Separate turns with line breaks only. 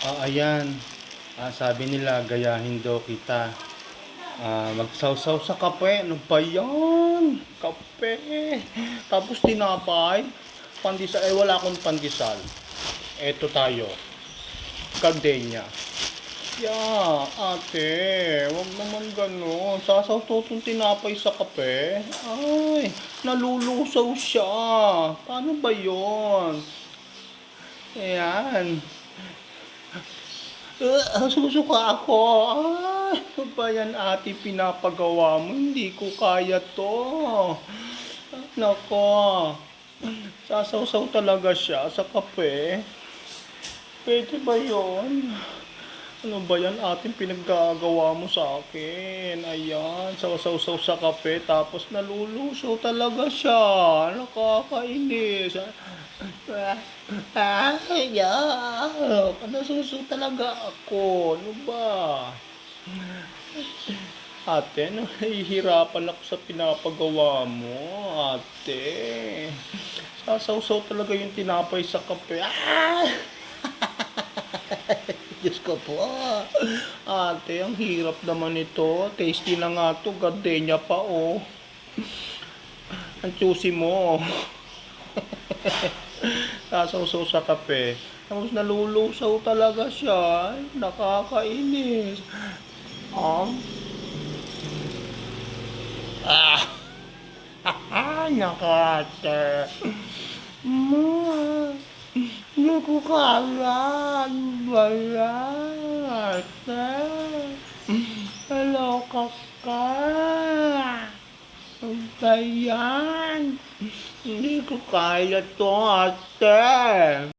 Ayan. Sabi nila, gayahin daw kita. Magsawsaw sa kape. Ano ba yan? Kape. Tapos tinapay. Pandesal. Wala akong pandesal. Eto tayo. Gardenia. Ate. Wag naman ganun. Sasawsaw tong tinapay sa kape. Ay, nalulusaw siya. Paano ba yon? Ayan. Susuka ako. Ay, ano ba yan ate pinapagawa mo? Hindi ko kaya to. Nako. Sasawsaw talaga siya sa kape. Pwede ba yon? Ano ba yan ating pinaggagawa mo sa akin? Ayan, sawsaw-saw sa kape tapos nalulusaw talaga siya. Nakakainis. Nasuso talaga ako. Ano ba? Ate, nahihirapan ako sa pinapagawa mo, ate. Sasawsaw talaga yung tinapay sa kape. Diyos ko po. Ate, ang hirap naman ito. Tasty na nga to. Gardenia pa, oh. Ang juicy mo. Sasawsaw sa kape. Tapos nalulusaw talaga siya. Ay, nakakainis. Nakate. Hindi ko kaya. Balat. Hello, kaka. Bayan. Hindi ko kaya to, ate.